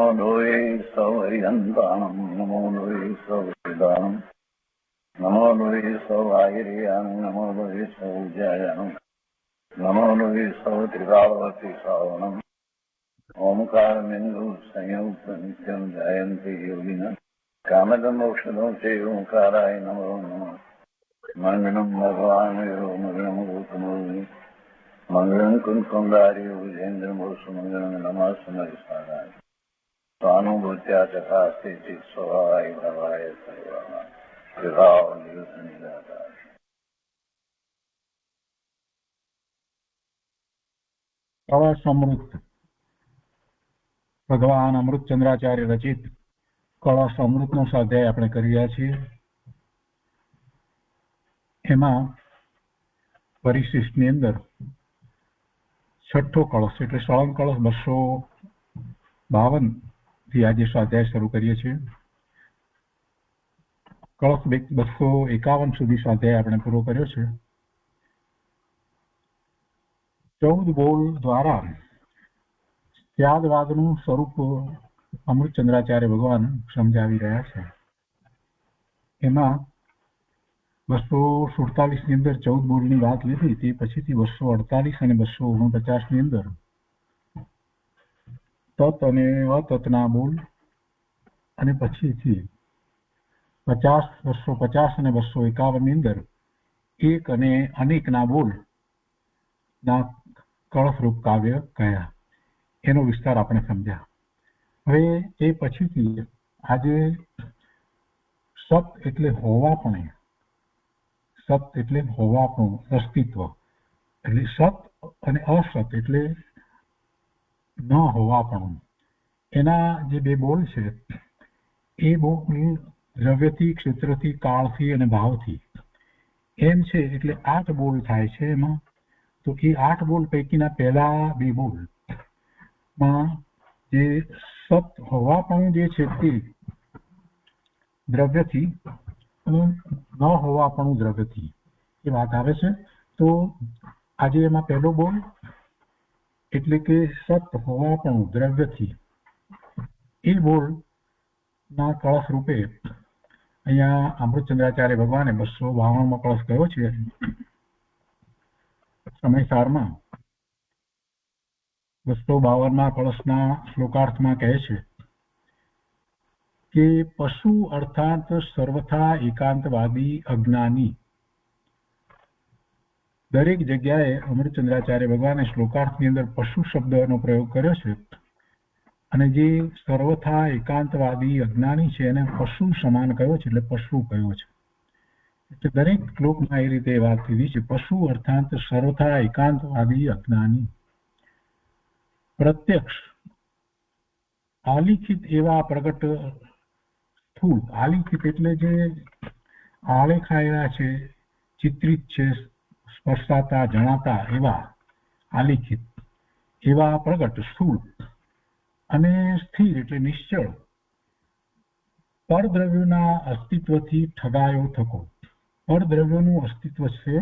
नमो लोये सौहरिहन्ताणं नमो लोये सौहृदानं नमो लोये सौवागिर्यानं नमो लोये सौज्यायानं नमो लोये सौत्रिकालवती सावनं ओंकारमिन्दु संयुक्त नित्यं जयन्ति योगिनः कामदमोक्षदं चैव ओंकाराय नमो नमः मंगलम भगवान मंगलम गौतमोनि मंगलम कुंकुमधारी विजेन्द्र मोसु मंगलम नमः समरिसाराय स्वानुभूत्या चकास्ते चित स्वभावाय भवाय सर्वाः विभाव निरुद्ध निराकार। કળશ ભગવાન અમૃતચંદ્રાચાર્ય રચિત કળશ અમૃતનો સ્વાધ્યાય આપણે કરી રહ્યા છીએ. એમાં પરિશિષ્ટની અંદર છઠ્ઠો કળશ એટલે સળંગ કળશ 252 થી આજે સ્વાધ્યાય શરૂ કરીએ છીએ. કળશ 251 સુધી સ્વાધ્યાય આપણે પૂરો કર્યો છે. 14 બોલ દ્વારા ત્યાગવાદનું સ્વરૂપ અમૃતચંદ્રાચાર્ય ભગવાન સમજાવી રહ્યા છે. એમાં 247 ની અંદર 14 બોલની વાત લીધી, તે પછીથી 248 અને 249 ની અંદર તત અને અતતના બોલ, અને પછીથી 50, 250 અને 251 ની અંદર એક અને અનેકના બોલ ના કળશરૂપ કાવ્ય કયા, એનો વિસ્તાર આપણે સમજ્યા. હવે એ પછીથી આજે સત એટલે હોવાપણે, સત એટલે હોવાપણું અસ્તિત્વ, એટલે સત અને અસત એટલે ન હોવાપણું, એના જે બે બોલ છે એ બોલ દ્રવ્યથી, ક્ષેત્રથી, કાળથી અને ભાવથી એમ છે, એટલે 8 બોલ થાય છે એમાં. તો એ 8 બોલ પૈકીના પહેલા 2 બોલ માં જે સત હોવાપણું જે છે તે દ્રવ્યથી અને ન હોવાપણું દ્રવ્યથી એ વાત આવે છે. તો આજે એમાં પહેલો બોલ એટલે કે સત હોવાપણું દ્રવ્યથી, એ બોલ ના કળશ રૂપે અહીંયા અમૃતચંદ્રાચાર્ય ભગવાને 252માં કળશ કયો છે સમયસારમાં. 252માં કળશના શ્લોકાર્થમાં કહે છે કે પશુ અર્થાત સર્વથા એકાંતવાદી અજ્ઞાની. દરેક જગ્યાએ અમૃતચંદ્રાચાર્ય ભગવાને શ્લોકાર્થની અંદર પશુ શબ્દનો પ્રયોગ કર્યો છે, અને જે સર્વથા એકાંતવાદી અજ્ઞાની છે એને પશુ સમાન કયો છે, એટલે પશુ કયો છે. એટલે દરેક શ્લોકમાં એ રીતે વાત લીધી છે. પશુ અર્થાત સર્વથા એકાંતવાદી અજ્ઞાની. પ્રત્યક્ષ આલિખિત એવા પ્રગટ સ્થૂળ, આલિખિત એટલે જે આલેખાયેલા છે, ચિત્રિત છે, સ્પર્શાતા જણાતા એવા આલિખિત એવા પ્રગટ સ્થૂળ, અને સ્થિર એટલે નિશ્ચળ, પરદ્રવ્યોના અસ્તિત્વથી ઠગાયો થકો. પરદ્રવ્યોનું અસ્તિત્વ છે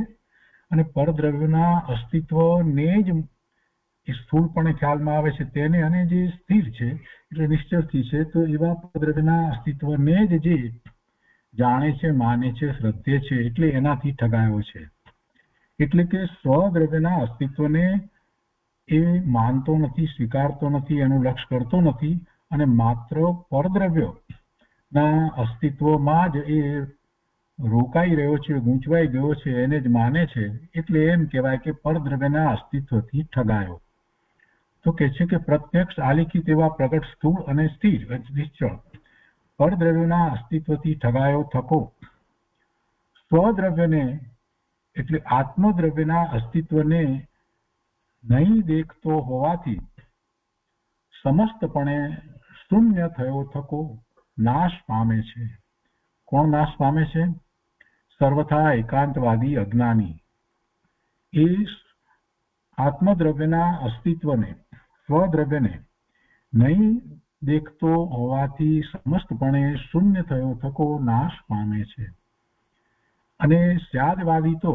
અને પરદ્રવ્યોના અસ્તિત્વને જ એ સ્થૂળપણે ખ્યાલમાં આવે છે તેને, અને જે સ્થિર છે એટલે નિશ્ચળથી છે, તો એવા પરદ્રવ્યના અસ્તિત્વને જ જે જાણે છે, માને છે, શ્રદ્ધે છે, એટલે એનાથી ઠગાયો છે. એટલે કે સ્વદ્રવ્યના અસ્તિત્વને એ માનતો નથી, સ્વીકારતો નથી, એનું લક્ષ્ય કરતો નથી, અને માત્ર પરદ્રવ્યના અસ્તિત્વમાં જ એ રોકાઈ રહ્યો છે, ગૂંચવાઈ ગયો છે, એને જ માને છે. એટલે એમ કહેવાય કે પરદ્રવ્યના અસ્તિત્વથી ઠગાયો. તો કે છે કે પ્રત્યક્ષ આલિખિત એવા પ્રગટ સ્થૂળ અને સ્થિર નિશ્ચળ પરદ્રવ્યના અસ્તિત્વથી ઠગાયો થકો. સ્વદ્રવ્યને એટલે આત્મદ્રવ્યના અસ્તિત્વને નહીં દેખતો હોવાથી સમસ્તપણે શૂન્ય થયો થકો નાશ પામે છે. કોણ નાશ પામે છે? સર્વથા એકાંતવાદી અજ્ઞાની. એ આત્મદ્રવ્યના અસ્તિત્વને, સ્વદ્રવ્યને નહીં દેખતો હોવાથી સમસ્તપણે શૂન્ય થયો થકો નાશ પામે છે. અને સ્યાદવાદી તો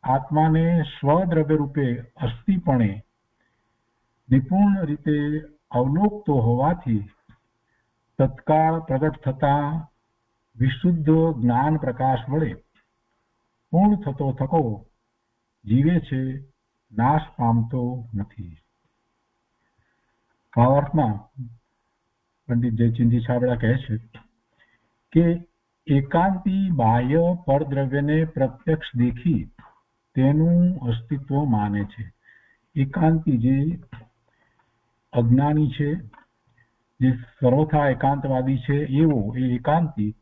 આત્માને સ્વદ્રવ્ય રૂપે અસ્થિપણે નિપુણ રીતે અવલોકતો હોવાથી તત્કાળ પ્રગટ થતા વિશુદ્ધ જ્ઞાન પ્રકાશ વડે પૂર્ણ થતો થકો જીવે છે, નાશ પામતો નથી. ભાવાર્થમાં પંડિત જયચંદજી છાબડા કહે છે કે એકાંતી બાહ્ય પરદ્રવ્યને પ્રત્યક્ષ દેખી તેનું અસ્તિત્વ માને છે. એકાંતી જે અજ્ઞાની છે, જે સર્વથા એકાંતવાદી છે, એવો એ એકાંતી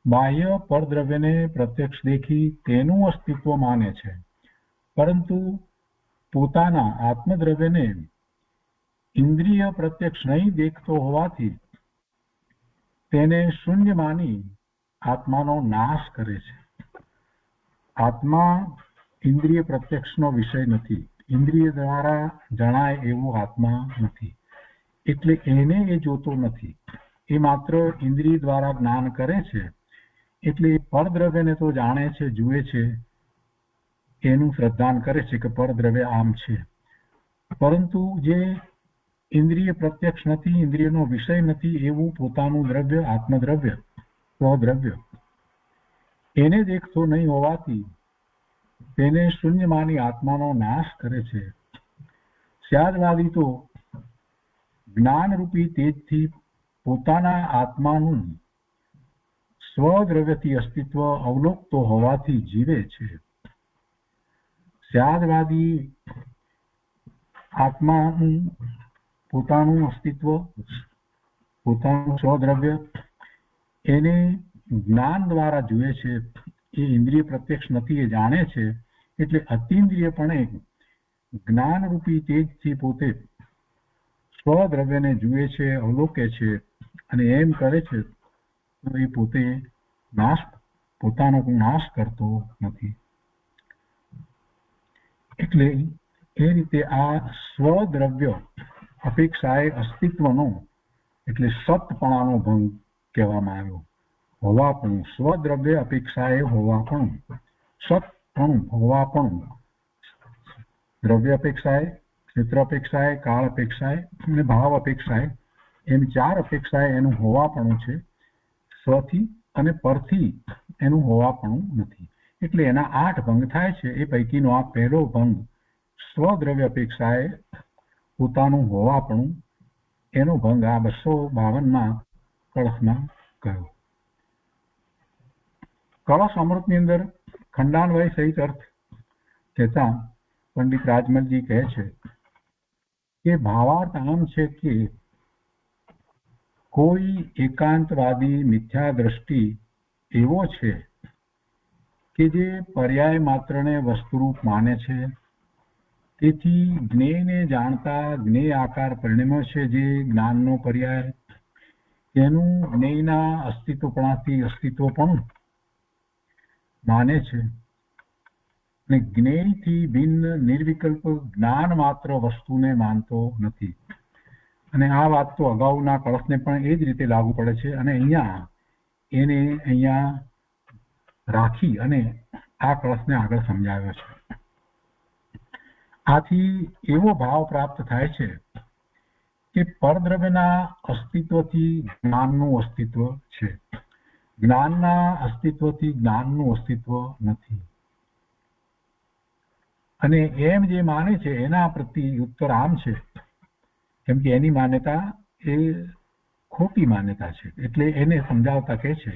બાહ્ય પરદ્રવ્યને પ્રત્યક્ષ દેખી તેનું અસ્તિત્વ માને છે, પરંતુ પોતાના આત્મદ્રવ્યને ઇન્દ્રિય પ્રત્યક્ષ નહીં દેખતો હોવાથી તેને શૂન્ય માની આત્માનો નાશ કરે છે. આત્મા ઇન્દ્રિય પ્રત્યક્ષનો વિષય નથી, ઇન્દ્રિય દ્વારા જણાય એવો આત્મા નથી, એટલે એને એ જોતો નથી. એ માત્ર ઇન્દ્રિય દ્વારા જ્ઞાન કરે છે, એટલે પરદ્રવ્યને તો જાણે છે, જુએ છે, એનું શ્રદ્ધાન કરે છે કે પરદ્રવ્ય આમ છે, પરંતુ જે ઇન્દ્રિય પ્રત્યક્ષ નથી, ઇન્દ્રિયનો વિષય નથી એવું પોતાનું દ્રવ્ય, આત્મદ્રવ્ય, સ્વદ્રવ્ય એને દેખતો નહીં હોવાથી તેને શૂન્ય માની આત્માનો નાશ કરે છે. સ્યાદવાદી તો જ્ઞાનરૂપી તેજથી પોતાના આત્માનું સ્વદ્રવ્યથી અસ્તિત્વ અવલોકતો હોવાથી જીવે છે. સ્યાદવાદી આત્માનું પોતાનું અસ્તિત્વ, પોતાનું સ્વદ્રવ્ય એને જ્ઞાન દ્વારા જુએ છે, એ ઇન્દ્રિય પ્રત્યક્ષ નથી, એ જાણે છે, એટલે અતિન્દ્રિયપણે જ્ઞાનરૂપી તેજથી પોતે સ્વદ્રવ્યને જુએ છે, અવલોકે છે, અને એમ કરે છે તો એ પોતે પોતાનો નાશ કરતો નથી. એટલે એ રીતે આ સ્વદ્રવ્ય અપેક્ષાએ અસ્તિત્વનો એટલે સતપણાનો ભંગ કહેવામાં આવ્યો. હોવાપણું, સ્વદ્રવ્ય અપેક્ષાએ હોવાપણું, સતપણું, હોવાપણું, દ્રવ્ય અપેક્ષાએ, ક્ષેત્ર અપેક્ષાએ, કાળ અપેક્ષાએ અને ભાવ અપેક્ષાએ, એમ 4 અપેક્ષાએ એનું હોવાપણું છે. સ્વથી અને પરથી એનું હોવાપણું નથી. એટલે એના 8 ભંગ થાય છે. એ પૈકીનો આ પહેલો ભંગ સ્વદ્રવ્ય અપેક્ષાએ પોતાનું હોવાપણું, એનો ભંગ આ 252માં કળશમાં ગયો. કળશ અમૃતની અંદર ખંડાન્વય સહિત અર્થ કહેતા પંડિત રાજમલજી કહે છે કે ભાવાર્થ આમ છે કે કોઈ એકાંતવાદી મિથ્યા દ્રષ્ટિ એવો છે કે જે પર્યાય માત્રને વસ્તુરૂપ માને છે, તેથી જ્ઞેયને જાણતા જ્ઞેય આકાર પરિણમ્યો છે, જે જ્ઞાનનો પર્યાય તેનું જ્ઞેયના અસ્તિત્વપણાથી અસ્તિત્વપણું માને છે, અને જ્ઞેયથી ભિન્ન નિર્વિકલ્પ જ્ઞાન માત્ર વસ્તુને માનતો નથી. અને આ વાત તો અગાઉના કળશને પણ એ જ રીતે લાગુ પડે છે, અને અહીંયા રાખી અને આ કળશને આગળ સમજાવ્યો છે. આથી એવો ભાવ પ્રાપ્ત થાય છે કે પરદ્રવ્યના અસ્તિત્વથી જ્ઞાનનું અસ્તિત્વ છે, જ્ઞાનના અસ્તિત્વથી જ્ઞાનનું અસ્તિત્વ નથી. અને એમ જે માને છે એના પ્રતિ ઉત્તર આમ છે, કેમ કે એની માન્યતા એ ખોટી માન્યતા છે. એટલે એને સમજાવતા કહે છે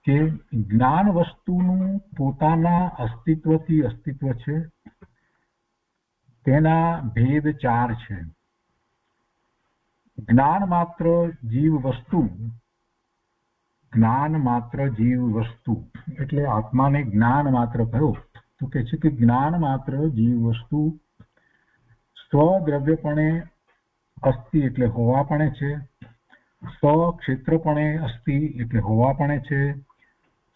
કે જ્ઞાન વસ્તુનું પોતાના અસ્તિત્વથી અસ્તિત્વ છે, તેના ભેદ 4 છે. જ્ઞાન માત્ર જીવ વસ્તુ, જ્ઞાન માત્ર જીવ વસ્તુ એટલે આત્માને જ્ઞાન માત્ર કહ્યો તો કે છે કે જ્ઞાન માત્ર જીવ વસ્તુ સ્વદ્રવ્યપણે અસ્તિ એટલે હોવાપણે છે, સ્વક્ષેત્રપણે અસ્તિ એટલે હોવાપણે છે,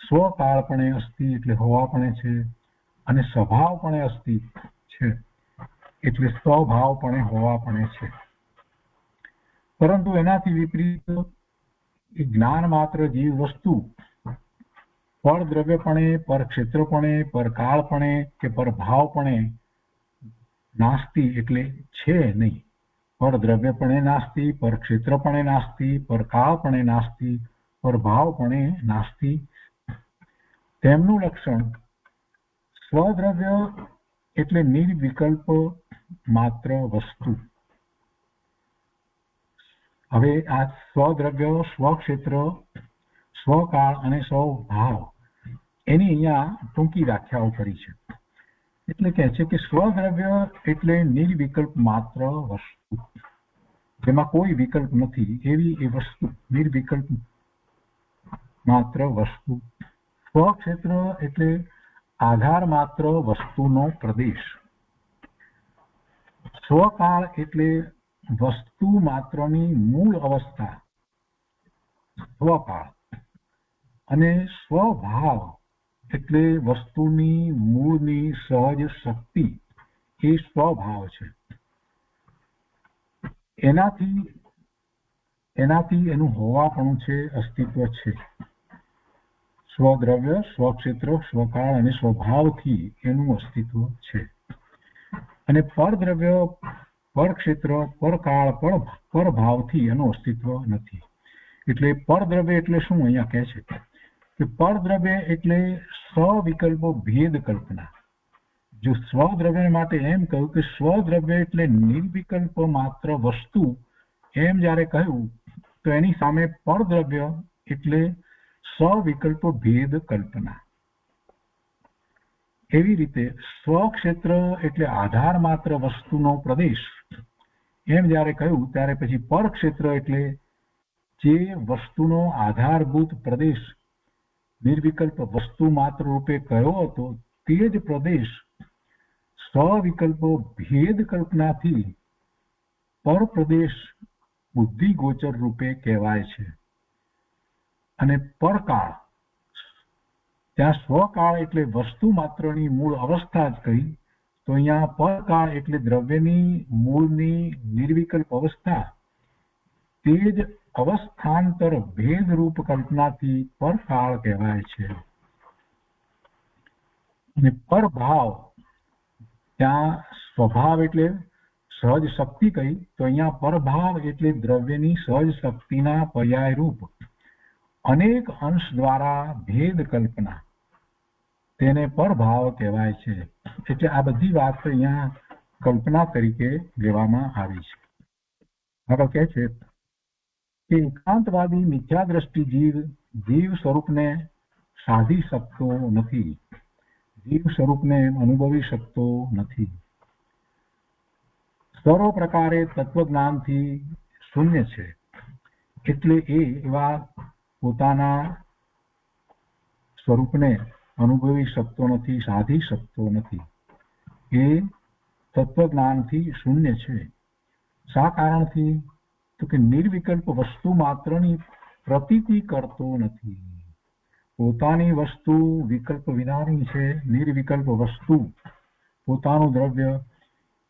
સ્વકાળપણે અસ્તિ એટલે હોવાપણે છે, અને સ્વભાવપણે અસ્તિ છે એટલે સ્વભાવપણે હોવાપણે છે. પરંતુ એનાથી વિપરીત જ્ઞાન માત્ર જીવ વસ્તુ પર દ્રવ્યપણે, પર ક્ષેત્રપણે, પર કાળપણે કે પર ભાવપણે નાસ્તિ એટલે છે નહીં, પરદ્રવ્યપણે નાસ્તિ, પરક્ષેત્રપણે નાસ્તિ, પરકાળપણે નાસ્તિ, પરભાવપણે નાસ્તિ. તેમનું લક્ષણ સ્વદ્રવ્ય એટલે નિર્વિકલ્પ માત્ર વસ્તુ. હવે આ સ્વદ્રવ્ય, સ્વક્ષેત્ર, સ્વકાળ અને સ્વભાવ એની અહીંયા ટૂંકી વ્યાખ્યાઓ કરી છે. એટલે કહે છે કે સ્વદ્રવ્ય એટલે નિર્વિકલ્પ માત્ર વસ્તુ, જેમાં કોઈ વિકલ્પ નથી એવી એ વસ્તુ, નિર્વિકલ્પ માત્ર વસ્તુ. સ્વક્ષેત્ર એટલે આધાર માત્ર વસ્તુનો પ્રદેશ. સ્વકાળ એટલે વસ્તુ માત્રની મૂળ અવસ્થા સ્વકાળ, અને સ્વભાવ એટલે વસ્તુની મૂળની સહજ શક્તિ એ સ્વભાવ છે. એનાથી એનું હોવાપણું છે, અસ્તિત્વ છે. સ્વદ્રવ્ય, સ્વક્ષેત્ર, સ્વકાળ અને સ્વભાવથી એનું અસ્તિત્વ છે. અને પરદ્રવ્ય, પરક્ષેત્ર, પરકાળ, પરભાવથી એનું અસ્તિત્વ નથી. એટલે પરદ્રવ્ય એટલે શું અહીંયા કહે છે કે પરદ્રવ્ય એટલે સવિકલ્પ ભેદ કલ્પના. જો સ્વદ્રવ્ય માટે એમ કહ્યું કે સ્વદ્રવ્ય એટલે નિર્વિકલ્પ માત્ર વસ્તુ, એમ જ્યારે કહ્યું તો એની સામે પરદ્રવ્ય એટલે સવિકલ્પ ભેદ કલ્પના. એવી રીતે સ્વક્ષેત્ર એટલે આધાર માત્ર વસ્તુનો પ્રદેશ, એમ જ્યારે કહ્યું ત્યારે પછી પરક્ષેત્ર એટલે જે વસ્તુનો આધારભૂત પ્રદેશ નિર્વિકલ્પ વસ્તુ માત્ર રૂપે કયો હતો તે જ પ્રદેશ સવિકલ્પ ભેદ કલ્પનાથી પરપ્રદેશ બુદ્ધિગોચર રૂપે કહેવાય છે. અને પરકાળ, ત્યાં સ્વકાળ એટલે વસ્તુ માત્રની મૂળ અવસ્થા જ કહી, તો અહીંયા પરકાળ એટલે દ્રવ્યની મૂળની નિર્વિકલ્પ અવસ્થા, તે જ અવસ્થાંતર ભેદ રૂપ કલ્પનાથી પરકાળ કહેવાય છે. અને પરભાવ, ત્યાં સ્વભાવ એટલે સહજ શક્તિ કહી, તો અહીંયા પરભાવ એટલે દ્રવ્યની સહજ શક્તિના પર્યાય રૂપ અનેક અંશ દ્વારા ભેદ કલ્પના, તેને પરભાવ કહેવાય છે. એટલે આ બધી વાત અહીંયા કલ્પના તરીકે લેવામાં આવી છે. આગળ કહે છે કે એકાંતવાદી મિથ્યા દ્રષ્ટિ જીવ સ્વરૂપને સાધી શકતો નથી, જીવ સ્વરૂપને અનુભવી શકતો નથી. સર્વ પ્રકારે તત્વજ્ઞાનથી શૂન્ય છે. એટલે એ એવા પોતાના સ્વરૂપને અનુભવી શકતો નથી, સાધી શકતો નથી. એ તત્વજ્ઞાનથી શૂન્ય છે. શા કારણથી? તો કે નિર્વિકલ્પ વસ્તુ માત્રની પ્રતીતિ કરતો નથી. પોતાની વસ્તુ વિકલ્પ વિનાની છે, નિર્વિકલ્પ વસ્તુ પોતાનું દ્રવ્ય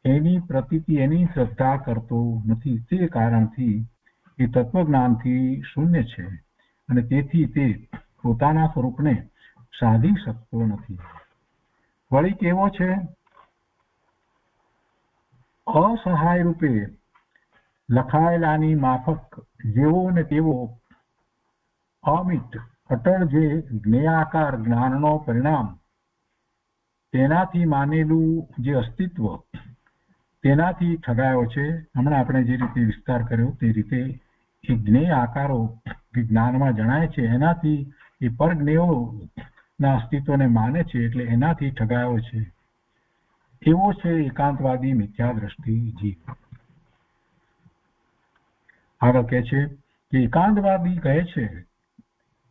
એની પ્રતીતિ, એની શ્રદ્ધા કરતો નથી. તે કારણથી એ તત્વજ્ઞાનથી શૂન્ય છે અને તેથી તે પોતાના સ્વરૂપને સાધી શકતો નથી. વળી કેવો છે? અસહાય રૂપે લખાયેલાની માફક જેવો ને તેવો અમિત અટળ જે જ્ઞેયાકાર જ્ઞાનનો પરિણામ, તેનાથી માનેલું જે અસ્તિત્વ તેનાથી ઠગાયો છે. હમણાં આપણે જે રીતે વિસ્તાર કર્યો તે રીતે એ જ્ઞેય આકારો જ્ઞાનમાં જણાય છે, એનાથી એ પરજ્ઞેયો ના અસ્તિત્વને માને છે, એટલે એનાથી ઠગાયો છે. એવો છે એકાંતવાદી મિથ્યા દ્રષ્ટિ જીવ. આગળ કહે છે કે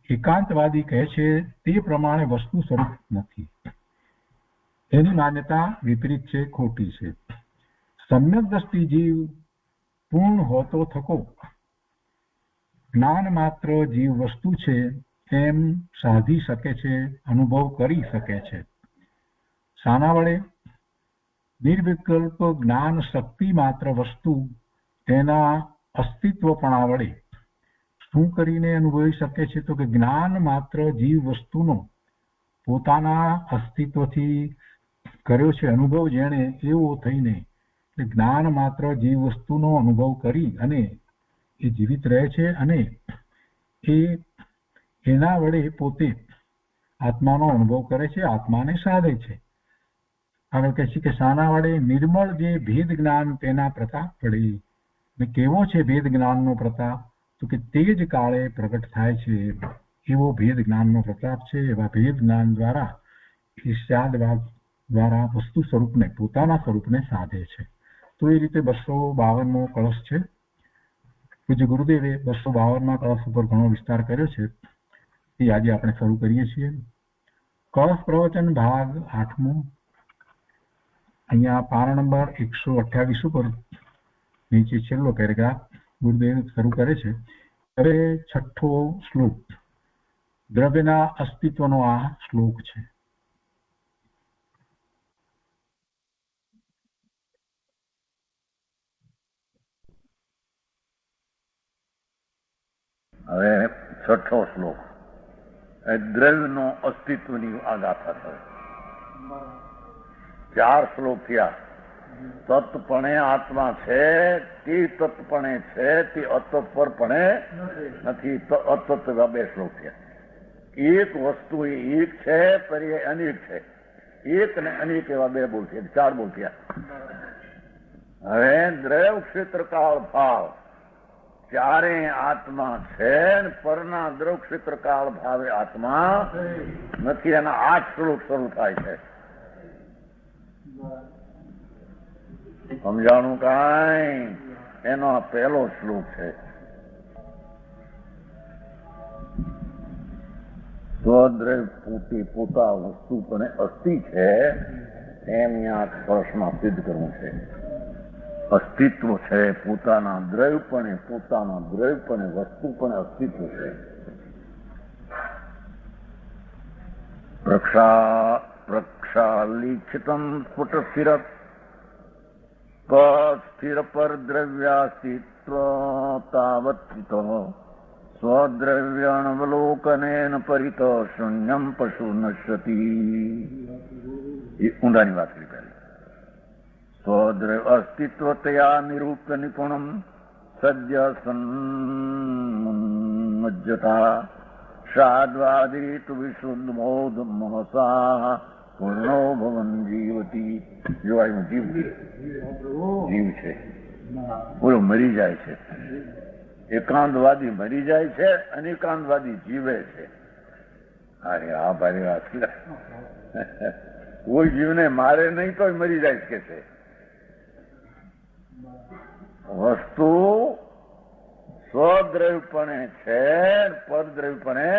એકાંતવાદી કહે છે તે પ્રમાણે વસ્તુ સ્વરૂપ નથી. એની માન્યતા વિપરીત છે, ખોટી છે. સમ્યક દ્રષ્ટિ જીવ પૂર્ણ હોતો થકો જ્ઞાન માત્ર જીવ વસ્તુ છે એમ સાધી શકે છે, અનુભવ કરી શકે છે. શાના વડે? નિર્વિકલ્પ જ્ઞાન શક્તિ માત્ર વસ્તુ તેના અસ્તિત્વપણા વડે. શું કરીને અનુભવી શકે છે? તો કે જ્ઞાન માત્ર જીવ વસ્તુનો પોતાના અસ્તિત્વથી કર્યો છે અનુભવ, જેણે એવો થઈને જ્ઞાન માત્ર જીવ વસ્તુનો અનુભવ કરી અને એ જીવિત રહે છે અને એના વડે પોતે આત્માનો અનુભવ કરે છે, આત્માને સાધે છે. આગળ કહે છે કે શાના વડે? નિર્મળ જે ભેદ જ્ઞાન તેના પ્રતાપ વડે. ને કેવો છે ભેદ જ્ઞાનનો પ્રતાપ? તો કે તે જ કાળે પ્રગટ થાય છે. એવો ભેદ જ્ઞાનનો પ્રતાપ છે. એવા ભેદ જ્ઞાન દ્વારા ઈર્ષ્યાદવાદ દ્વારા વસ્તુ સ્વરૂપને, પોતાના સ્વરૂપને સાધે છે. તો એ રીતે 252મો કળશ છે. પૂજ્ય ગુરુદેવે 252મા કળશ ઉપર ઘણો વિસ્તાર કર્યો છે. એ આજે આપણે શરૂ કરીએ છીએ. કળશ પ્રવચન ભાગ 8મો. અહીંયા પાના નંબર 128 ઉપર નીચે છેલ્લો પેરેગ્રાફ ગુરુદેવ શરૂ કરે છે. હવે 6થો શ્લોક, દ્રવ્યના અસ્તિત્વનો આ શ્લોક છે. હવે 6થો શ્લોક, દ્રવ્યનો અસ્તિત્વની આ ગાથા છે. 4 શ્લોક થયા. તત્પણે આત્મા છે, તે તત્પણે છે, તે અતત્પરપણે નથી. અતત્વ 2 શ્લોક થયા. એક વસ્તુ એ એક છે, પર એ અનેક છે. એક ને અનેક એવા 2 બોલ થયા, 4 બોલ થયા. હવે દ્રવ્ય ક્ષેત્ર કાળ ભાવ ચારે આત્મા છે, પરના દ્રવ્ય ક્ષેત્ર કાળ ભાવે આત્મા નથી. એના 8 શ્લોક શરૂ થાય છે. સમજાણું કાંઈ? એનો આ પહેલો શ્લોક છે. સ્વદ્રવ્ય પોતે પોતા વસ્તુ પણ અસ્થિ છે એમ આ કળશમાં સિદ્ધ કરવું છે. અસ્તિત્વ છે, પોતાના દ્રવ્યપણે, પોતાના દ્રવ્યપણે વસ્તુ પણ અસ્તિત્વ છે. પ્રક્ષાલિખિતમ સ્ફુટ સ્થિર સ્થિર પર દ્રવ્યાસ્તિત્વ તાવત્ સ્વદ્રવ્યાણવલોકનેન પરિત શૂન્યમ પશુ નશ્યતિ. એ ઊંડાની વાત કરી પહેલી. સ્વદ્રવ્ય અસ્તિત્વતયા નિરૂપ્ય નિપુણમ સદ્ય સન્મજ્જતા શાદ્વાદીત વિશુદ્ધ બોધ મહસા પૂર્ણો ભવન જીવતી. જોવાયું જીવ છે, બોલો મરી જાય છે. એકાંતવાદી મરી જાય છે, અનેકાંતવાદી જીવે છે. અરે આ ભારી વાત. કોઈ જીવને મારે નહીં તો મરી જાય કે છે. વસ્તુ સ્વદ્રવ્યપણે છે, પરદ્રવ્યપણે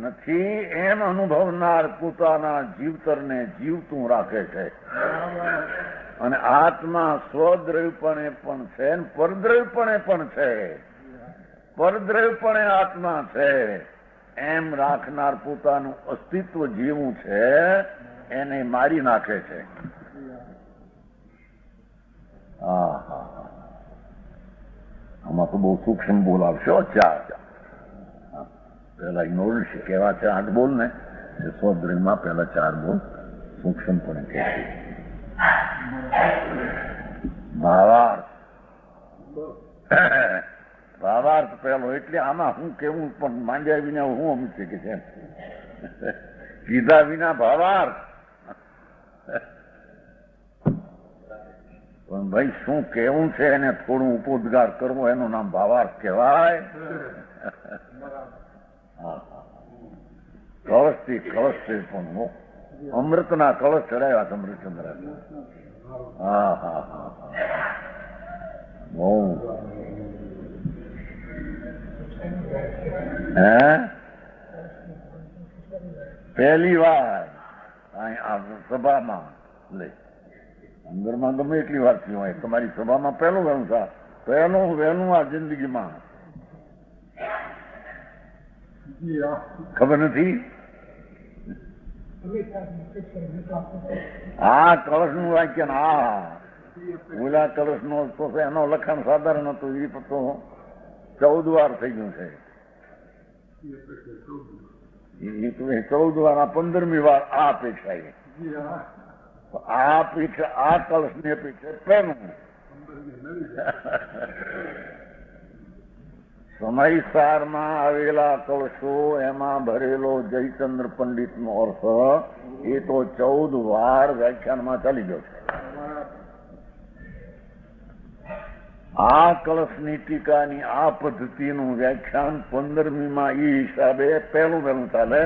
નથી એમ અનુભવનાર પોતાના જીવતરને જીવતું રાખે છે. અને આત્મા સ્વદ્રવ્યપણે પણ છે, પરદ્રવ્યપણે પણ છે. પરદ્રવ્યપણે આત્મા છે એમ રાખનાર પોતાનું અસ્તિત્વ જીવું છે એને મારી નાખે છે. આમાં તો બહુ સૂક્ષ્મ બોલ આવશો. 4 પેલા ઇગ્નોર છે, કેવા છે 8 બોલ ને, સ્વદ્રવ્યમાં પેલા 4 બોલ સૂક્ષ્મપણે કહે. ભાવાર્થ પહેલો. એટલે આમાં હું કેવું પણ માંડ્યા વિના હું અમુક છે કે છે કીધા વિના ભાવાર્થ. પણ ભાઈ શું કેવું છે એને થોડું ઉપોદ્ગાર કરવો એનું નામ ભાવાર્થ કહેવાય. કળશથી કળશ છે પણ અમૃતના કળશ ચડાવ્યા છે અમૃતચંદ્ર. બહુ પહેલી વાર સભામાં લે અંદરમાં ગમે એટલી વાર થયું હોય, તમારી સભામાં પહેલું વહેલું આ જિંદગીમાં ખબર નથી. આ કળશ નું વાક્ય ઓલા કળશ નો તો એનો લખાણ સાધારણ હતું. એ તો 14 વાર થઈ ગયું છે. એ 14 વાર, આ 15મી વાર આ અપેક્ષા. આ પીઠે આ કળશની પીઠે પેલું સમયસારમાં આવેલા કળશો એમાં ભરેલો જયચંદ્ર પંડિત નો અર્થ એ તો 14 વાર વ્યાખ્યાનમાં ચાલી ગયો છે. આ કળશની ટીકાની આ પદ્ધતિનું વ્યાખ્યાન 15મીમાં એ હિસાબે પહેલું ચાલે.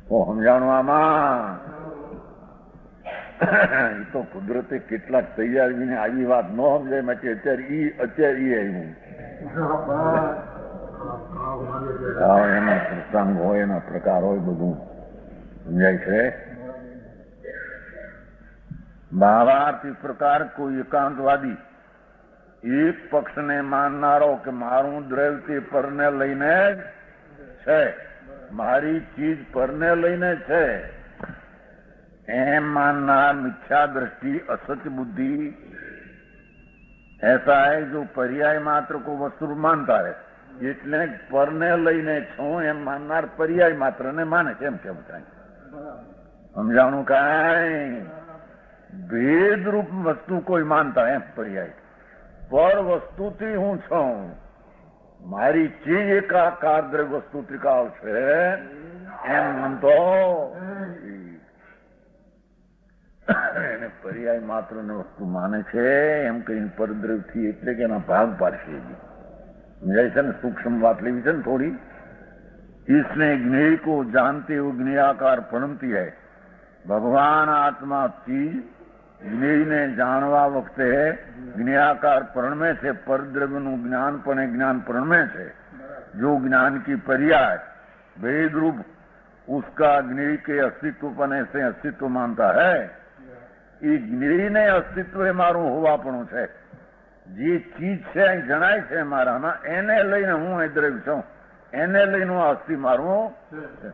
સમજાણું આમાં એ તો કુદરતે કેટલાક તૈયારીને આવી વાત ન સમજાય માટે અત્યારે આવ્યું એના પ્રસંગ હોય એના પ્રકાર હોય બધું સમજાય છે. ભાવાર્થ इस प्रकार कोई एकांतवादी एक पक्षને માનનારો કે મારું દ્રવ્ય તે પરને લઈને છે, મારી ચીજ પરને લઈને છે एम मानना मिथ्या दृष्टि असत बुद्धि ऐसा है जो पर्याय मात्र को वस्तु मानता है. એટલે પરને લઈને છું એમ માનનાર પર્યાય માત્ર ને માને છે. એમ કેમ કઈ સમજાણું? કઈ ભેદરૂપ વસ્તુ કોઈ માનતા એમ પર્યાય પર વસ્તુથી હું છું. મારી ચીજ એકાકાર દ્રવ્ય વસ્તુ ત્રિકાળ છે એમ મનતો એને પર્યાય માત્ર ને વસ્તુ માને છે એમ કઈ પરદ્રવ્ય થી એટલે કે એના ભાગ પાડશે. સમજાય છે ને? સૂક્ષ્મ વાત લેવી છે ને થોડી. इसने ज्ञेय को जानते हुए ज्ञेयाकार प्रणमती है. भगवान आत्मा चीज ज्ञेय ने जानवा वक्ते ज्ञेयाकार प्रणमे છે. परद्रव्यનું જ્ઞાન પણ જ્ઞાન प्रणमे છે. जो ज्ञान की पर्याय भेद रूप उसका ज्ञेय के अस्तित्व पने से अस्तित्व मानता है. એ જ્ઞેયને અસ્તિત્વ એ મારું હોવાપણું છે. જે ચીજ છે જણાય છે મારામાં એને લઈને હું એ દ્રવ્ય છું, એને લઈને હું અસ્થિ મારું છે.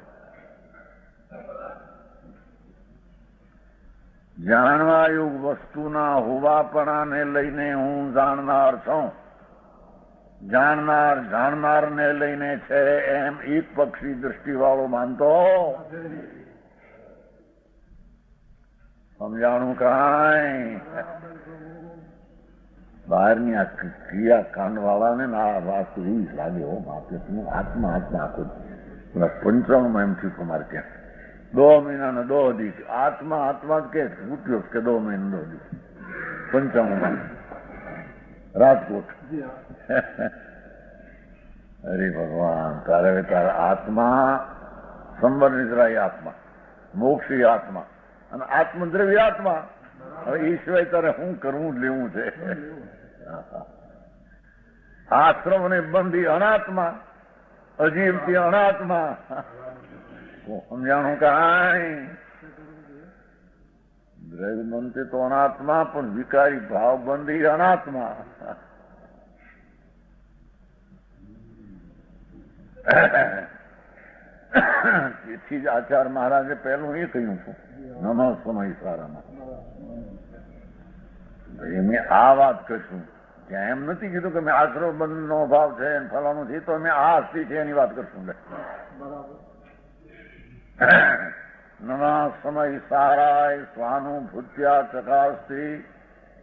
જાણવા યોગ વસ્તુના હોવાપણાને લઈને હું જાણનાર છું. જાણનાર જાણનારને લઈને છે એમ એક પક્ષી દૃષ્ટિવાળો માનતો. સમજાણું? કઈ બહારની આ ક્રિયા કાંડ વાળાને આ વાત એવી જ લાગે. હો માપે આત્મા આત્મા આખો પંચાણું એમ થયું તમારે ત્યાં 2 મહિના 2 દિવસ આત્મા આત્મા જ કે ઉઠ્યો કે 2 મહિના 2 દિવસ 95 રાજકોટ. અરે ભગવાન, તારા આત્મા સંબર નિદ્રાય આત્મા, મોક્ષી આત્મા અને આત્મદ્રવ્ય આત્મા. હવે એ સિવાય તારે શું કરવું લેવું છે? આશ્રમ ને બંધી અનાત્મા, અજીવથી અનાત્મા. સમજાણું? કઈ દ્રવ્ય બનતી તો અનાત્મા, પણ વિકારી ભાવ બંધી અનાત્મા. તેથી જ આચાર્ય મહારાજે પહેલું એ કહ્યું છું નમઃ સમય સારામાં. મેં આ વાત કરશું ત્યાં એમ નથી કીધું કે મેં આશ્રમ બંધ નો ભાવ છે ફલાનું છે, તો મેં આ અસ્થિ છે એની વાત કરશું. નમઃ સમય સારાય સ્વાનુભૂત્યા ચકાસ્તી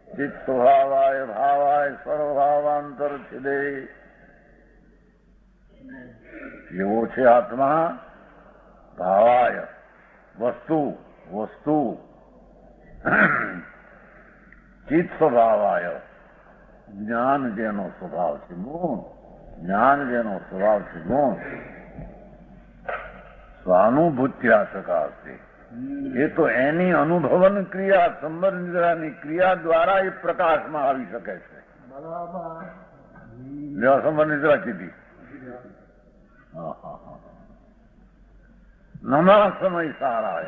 ચિત્ત સ્વભાવાય ભાવાય સર્વભાવાંતર છિદે. એવો છે આત્મા ભાવાય વસ્તુ વસ્તુ ચિત્ત સ્વભાવાય જ્ઞાન જેનો સ્વભાવ છે ગુણ, જ્ઞાન જેનો સ્વભાવ છે ગુણ. સ્વાનુભૂત્યા સકાશે એ તો એની અનુભવન ક્રિયા સંબર નિદ્રાની ક્રિયા દ્વારા એ પ્રકાશમાં આવી શકે છે. સંબર નિદ્રા કીધી. નમા સમય સારા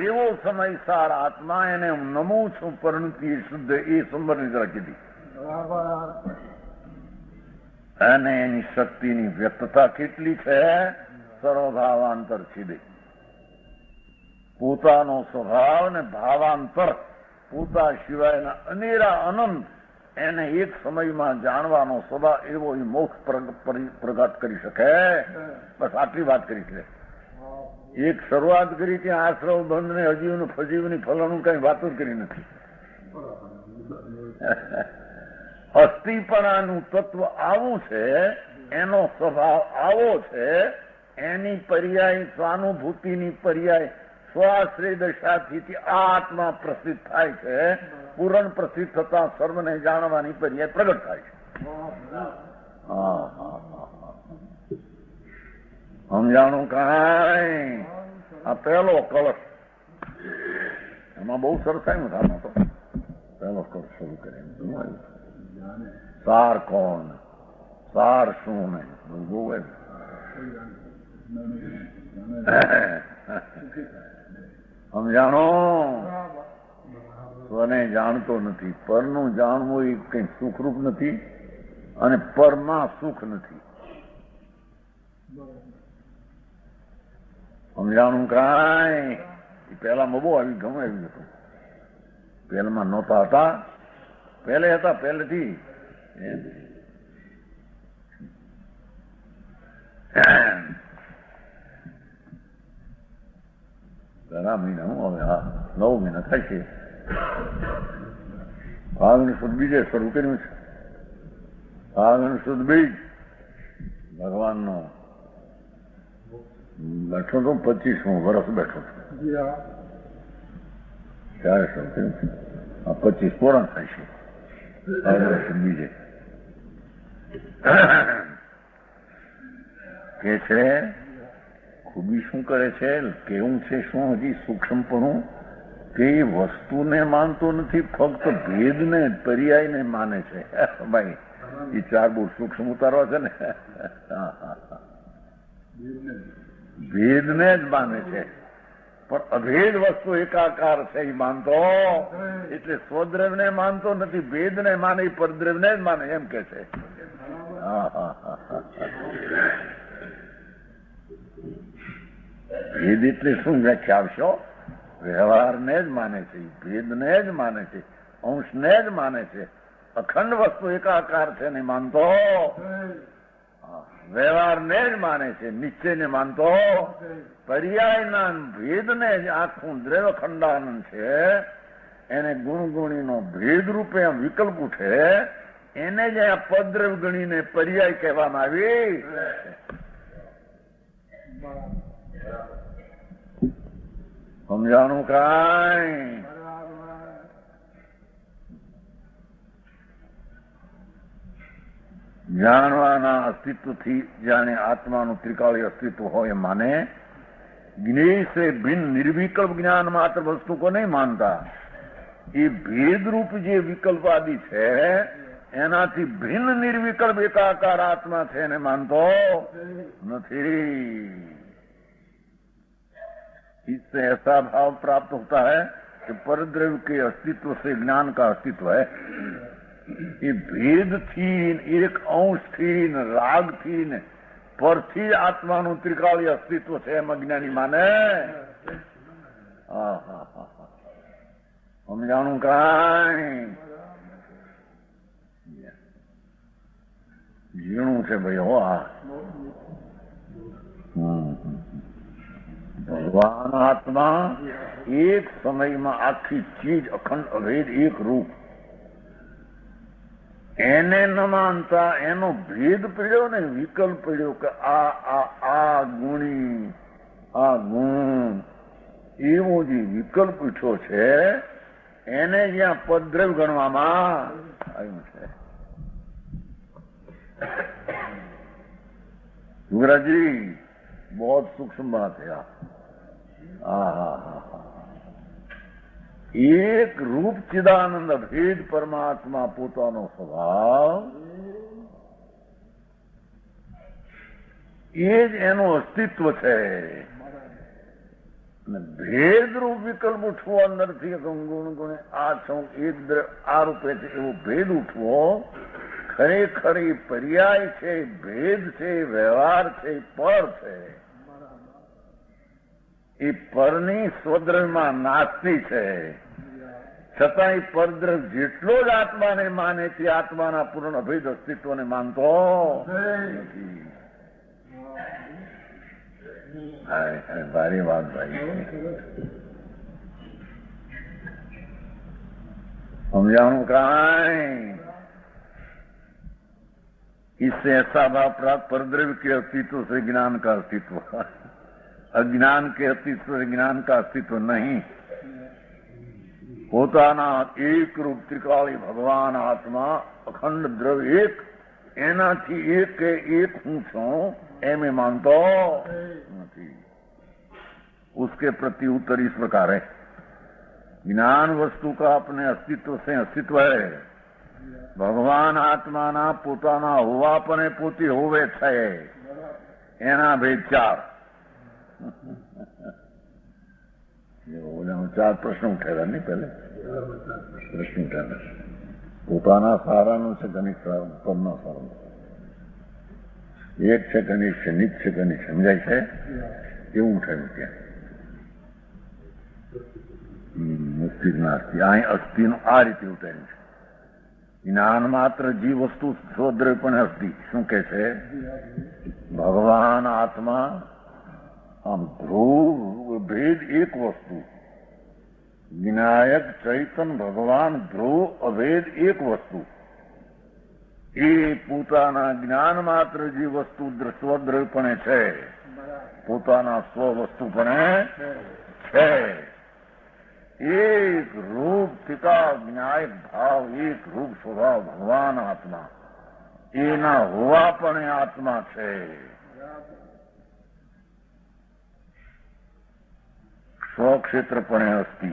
એવો સમય સારા આત્મા એને હું નમું છું પરંતુ એ શુદ્ધ એ સંબર નિદ્રા કીધી. અને એની શક્તિની વ્યક્તતા કેટલી છે? સર્વભાવાંતર છિદે. પોતાનો સ્વભાવ ને ભાવાંતર પોતા સિવાયના અનેરા અનંત એને એક સમયમાં જાણવાનો સદા એવો એ મોક્ષ પ્રગટ કરી શકે. બસ આટલી વાત કરી છે. એક શરૂઆત કરી ત્યાં આશ્રવ બંધ ને હજીવનું ફજીવની ફલાણું કઈ વાતો જ કરી નથી. અસ્થિપણાનું તત્વ આવું છે, એનો સ્વભાવ આવો છે, એની પર્યાય સ્વાનુભૂતિની પર્યાય સ્વાશ્રય દશાથી આ આત્મા પ્રસિદ્ધ થાય છે. પૂરણ પ્રસિદ્ધ થતા સર્વને જાણવાની પર્યાય પ્રગટ થાય છે. સમજાણું કાંઈ? આ પહેલો કળશ, એમાં બહુ સરસ આવ્યું હતું. આમાં તો પહેલો કળશ શરૂ કરે સાર કોણ, સાર શું ને બહુ સમજાણો. સ્વને જાણતો નથી. પરનું જાણવું એ કઈ સુખરૂપ નથી અને પરમાં સુખ નથી. સમજાણું કાંઈ? પહેલામાં બહુ આવી ઘણું આવ્યું હતું. પહેલામાં નહોતા હતા, પહેલે હતા પહેલેથી. ઘણા મહિના હું હવે 9 મહિના થાય છે. ફાલ્ગુન સુદ બીજે શરૂ કર્યું છે. ફાલ્ગુન સુદ બીજ ભગવાનનો બેઠો તો 25મું વર્ષ બેઠો છું ત્યારે શરૂ કર્યું છે. આ 25 પૂર્ણ થાય છે ફાલ્ગુન સુદ બીજે. કે છે ખૂબી શું કરે છે, કેવું છે શું હજી સૂક્ષ્મપણું કે એ વસ્તુને માનતો નથી, ફક્ત ભેદને પર્યાયને માને છે. ભાઈ એ 4 બહુ સૂક્ષ્મ ઉતારવા છે ને. ભેદને જ માને છે, પણ અભેદ વસ્તુ એકાકાર છે એ માનતો. એટલે સ્વદ્રવ્યને માનતો નથી, ભેદને માને, પરદ્રવ્યને જ માને એમ કે છે. ભેદ એટલે શું વ્યાખ્યા આવશો? વ્યવહારને જ માને છે, ભેદને જ માને છે, અંશને જ માને છે. અખંડ વસ્તુ એકાકાર છે ને માનતો. વ્યવહારને જ માને છે, નિશ્ચયને માનતો. પર્યાયના ભેદને જ આખું દ્રવ્ય ખંડાનંદ છે. એને ગુણગુણીનો ભેદ રૂપે વિકલ્પ ઉઠે, એને જ આ પદ્રવ્ય ગણીને પર્યાય કહેવામાં આવી. સમજાણું કાંઈ? જાણવાના અસ્તિત્વથી જાણે આત્માનું ત્રિકાળી અસ્તિત્વ હોય માને. જ્ઞેય સે ભિન્ન નિર્વિકલ્પ જ્ઞાન માત્ર વસ્તુ કો નહીં માનતા. એ ભેદરૂપ જે વિકલ્પ આદિ છે એનાથી ભિન્ન નિર્વિકલ્પ એકાકાર આત્મા છે એને માનતો નથી. इससे ऐसा भाव प्राप्त होता है कि परद्रव्य के अस्तित्व से ज्ञान का अस्तित्व है. ये भेद थी, एक अंश थी, राग थी ने પરથી આત્માનું ત્રિકાળી અસ્તિત્વ છે એમ અજ્ઞાની માને. સમજાણું કાંઈ? ઝીણું છે ભાઈ હો આ. ભગવાન આત્મા એક સમયમાં આખી ચીજ અખંડ અભેદ એક રૂપ, એને ન માનતા એનો ભેદ પડ્યો ને વિકલ્પ પડ્યો કે આ ગુણી આ ગુણ એવો જે વિકલ્પ ઉઠ્યો છે એને જ્યાં પદ્રવ્ય ગણવામાં આવ્યું છે. युवराजी बहुत सूक्ष्म बात है. એક રૂપ ચિદાનંદ અભેદ પરમાત્મા પોતાનો સ્વભાવ એ જ એનું અસ્તિત્વ છે. ભેદ રૂપ વિકલ્પ ઉઠવો અંદરથી ગુણ ગુણે આ છું એક આ રૂપે છે એવો ભેદ ઉઠવો ખરેખર એ પર્યાય છે, ભેદ છે, વ્યવહાર છે, પર છે. એ પરની સ્વદ્રવ્યમાં નાસ્તી છે, છતાંય પરદ્રવ જેટલો જ આત્માને માને તે આત્માના પૂર્ણ અભેદ અસ્તિત્વને માનતો નથી. ભારી વાત ભાઈ, समझाऊं काई इससे ऐसा भाव प्राप्त परद्रव्य के अस्तित्व से ज्ञान का अस्तित्व, अज्ञान के अस्तित्व से ज्ञान का अस्तित्व नहीं. પોતાના એક રૂપ ત્રિકાળી ભગવાન આત્મા અખંડ દ્રવ્ય એક, એનાથી એક કે એક હું છું એમ માનતો નથી. उसके प्रति उत्तर इस प्रकार है, ज्ञान वस्तु का अपने अस्तित्व से अस्तित्व है. ભગવાન આત્માના પોતાના હોવાપણે પોતે હોવે છે એના ભેદ ચાર. ચાર પ્રશ્ન ઉઠેલા નહીં, પહેલે પ્રશ્ન ઉઠેલા. પોતાના સારાનું છે ગણિત પરના સારાનું, એક છે ગણિત છે, નિત છે ગણિત, સમજાય છે એવું ઉઠેલું ત્યાં. મુક્તિ નાસ્તી, અહીં અસ્થિનું આ રીતે ઉઠેલું છે. જ્ઞાન માત્ર જીવ વસ્તુ સ્વદ્રવ્ય પણ અસ્થિ. શું કે છે? ભગવાન આત્મા આમ ધ્રુવ ભેદ એક વસ્તુ, વિનાયક ચૈતન ભગવાન ધ્રુવ અભેદ એક વસ્તુ. એ પોતાના જ્ઞાન માત્ર જે વસ્તુ સ્વદ્રવ્યપણે છે, પોતાના સ્વ વસ્તુપણે છે. એક રૂપ ટીકા જ્ઞાયક ભાવ, એક રૂપ સ્વભાવ ભગવાન આત્મા, એના હોવાપણે આત્મા છે. સ્વક્ષેત્રપણે અસ્તિ.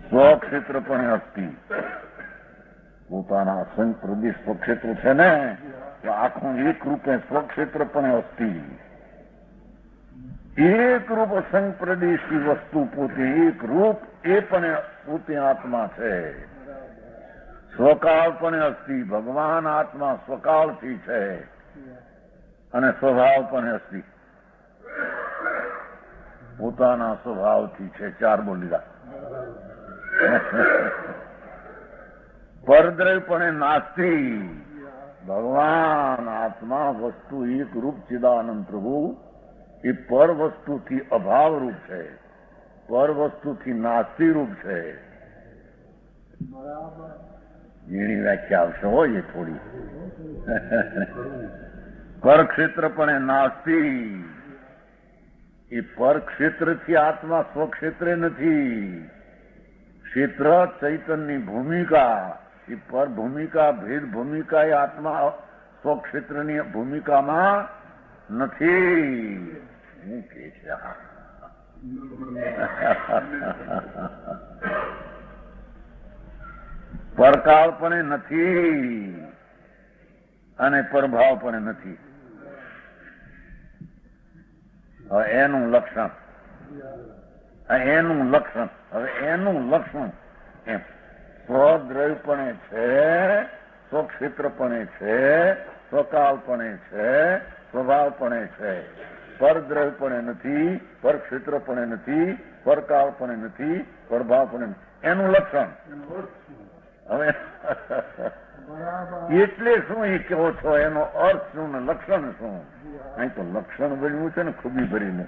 સ્વક્ષેત્રપણે અસ્તિ. પોતાના અસંગ પ્રદેશ સ્વક્ષેત્ર છે ને, આખું એક રૂપે સ્વક્ષેત્રપણે અસ્તિ. એક રૂપ અસંગ પ્રદેશી વસ્તુ પોતે એક રૂપ, એ પણ પોતે આત્મા છે. સ્વકાળપણે અસ્તિ. ભગવાન આત્મા સ્વકાળથી છે અને સ્વભાવપણે અસ્તિ. પોતાના સ્વભાવથી છે. ચાર બોલી રહ્યા. પરદ્રવ્યપણે નાસ્તિ. ભગવાન આત્મા વસ્તુ એક રૂપ ચિદાનંદ પ્રભુ, એ પર વસ્તુથી અભાવ રૂપ છે, પર વસ્તુથી નાસ્તિ રૂપ છે. એની વ્યાખ્યા આવશે હોય એ થોડી. પરક્ષેત્રપણે નાસ્તિ. એ પરક્ષેત્રથી આત્મા સ્વક્ષેત્રે નથી. ક્ષેત્ર ચૈતનની ભૂમિકા, એ પર ભૂમિકા ભેદ ભૂમિકા એ આત્મા સ્વક્ષેત્રની ભૂમિકામાં નથી. શું કે છે? પરકાળ પણ નથી અને પ્રભાવ પણ નથી. હવે એનું લક્ષણ, એનું લક્ષણ, હવે એનું લક્ષણ એમ સ્વદ્રવ્યપણે છે, સ્વક્ષેત્રપણે છે, સ્વકાળપણે છે, સ્વભાવપણે છે. પરદ્રવ્યપણે નથી, પરક્ષેત્રપણે નથી, પરકાળપણે નથી, પ્રભાવપણે નથી. એનું લક્ષણ. હવે એટલે શું એ કહો છો? એનો અર્થ શું ને લક્ષણ શું? અહીં તો લક્ષણ બન્યું છે ને ખૂબી ભરીને.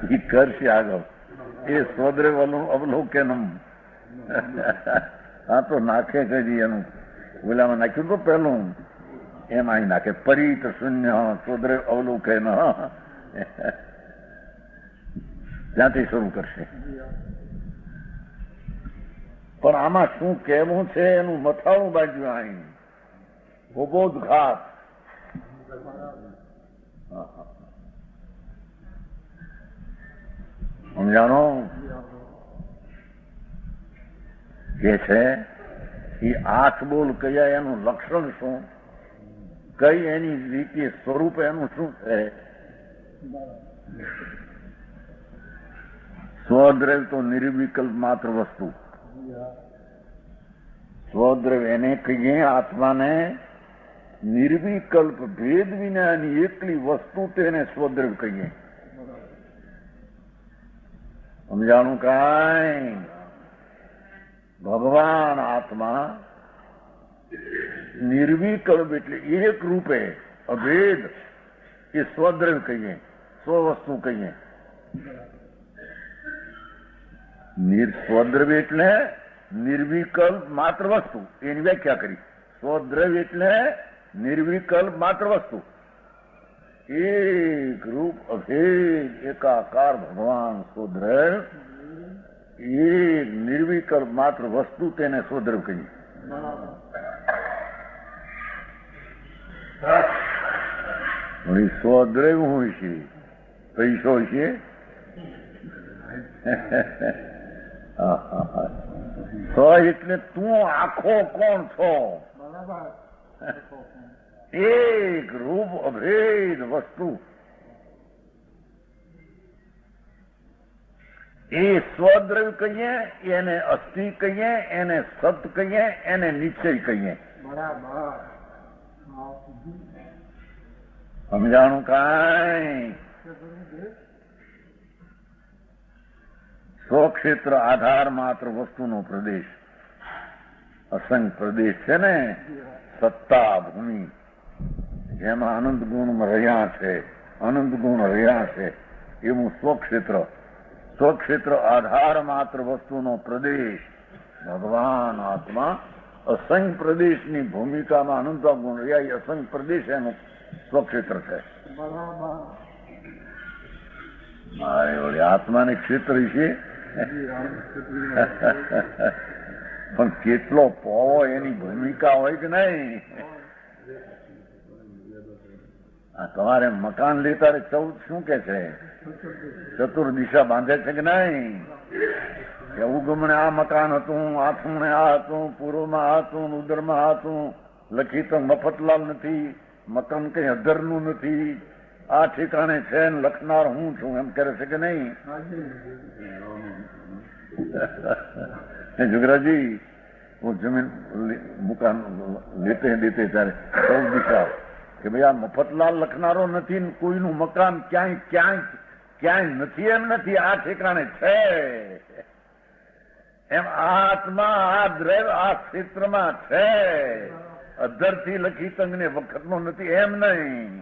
એ કરશે આગળ. એ સ્વદ્રવ્ય અવલોકનમ. આ તો નાખે કઈ એનું ઓલામાં નાખ્યું તો પેલું એમ અહીં નાખે. પરિત શૂન્ય સ્વદ્રવ્ય અવલોકન, ત્યાંથી શરૂ કરશે. પણ આમાં શું કહેવું છે એનું મથાળું બાજુ અહીં ઉબોધઘાત. સમજાણો કે છે એ આઠ બોલ કયા, એનું લક્ષણ શું, કઈ એની રીતે સ્વરૂપ એનું શું છે? સ્વદ્રવ્ય તો નિર્વિકલ્પ માત્ર વસ્તુ. સ્વદ્રવ્ય એને કહીએ આત્માને નિર્વિકલ્પ ભેદ વિનાની એકલી વસ્તુ તેને સ્વદ્રવ્ય કહીએ. સમજાણું કાંઈ? ભગવાન આત્મા નિર્વિકલ્પ એટલે એક રૂપે અભેદ એ સ્વદ્રવ્ય કહીએ, સ્વવસ્તુ કહીએ. સ્વદ્રવ્ય એટલે નિર્વિકલ્પ માત્ર વસ્તુ, એની વ્યાખ્યા કરી. સ્વદ્રવ્ય એટલે નિર્વિકલ્પ માત્ર વસ્તુ, એક રૂપ અભેદ એકાકાર ભગવાન સ્વદ્રવ્ય, એક નિર્વિકલ્પ માત્ર વસ્તુ તેને સ્વદ્રવ્ય કહીએ. સ્વદ્રવ્ય હોય છે, પૈસો છે. એટલે તું આખો કોણ છો? એક રૂપ અભેદ વસ્તુ, એ સ્વદ્રવ્ય કહીએ, એને અસ્થિ કહીએ, એને સત કહીએ, એને નિશ્ચય કહીએ. સમજાણું કાંઈ? સ્વક્ષેત્ર આધાર માત્ર વસ્તુનો પ્રદેશ, અસંખ્ય પ્રદેશ છે ને, સત્તા ભૂમિ, જેમાં અનંત ગુણ રહ્યા છે, અનંત ગુણ રહ્યા છે, એવું સ્વક્ષેત્ર. સ્વક્ષેત્ર આધાર માત્ર વસ્તુનો પ્રદેશ, ભગવાન આત્મા અસંખ્ય પ્રદેશની ભૂમિકામાં અનંત ગુણ રહ્યા, એ અસંખ્ય પ્રદેશ એનું સ્વક્ષેત્ર છે. મારે વળી આત્માને ક્ષેત્ર છે, પણ કેટલો પોવો એની ભૂમિકા હોય કે નહીં? તમારે મકાન લેતા 14 શું કે છે? ચતુર્દિશા બાંધે છે કે નહીં? કે ઉગમણે આ મકાન હતું, આથમણે આ હતું, પૂર્વમાં આ હતું, ઉદરમાં આ હતું. લખી તો મફતલાલ નથી, મકાન કઈ અધરનું નથી, આ ઠેકાણે છે ને લખનાર હું છું, એમ કરે છે કે નહીં? जुगराजी वो जमीन मकान लेते हैं देते ત્યારે 14 દિશા કે ભાઈ આ મફતલાલ લખનારો નથી, કોઈનું મકાન ક્યાંય ક્યાંય ક્યાંય નથી, એમ નથી, આ ઠેકાણે છે. એમ આત્મા આ દ્રવ્ય આ ક્ષેત્રમાં છે, અધરથી લખી તંગને વખતનો નથી, એમ નહીં.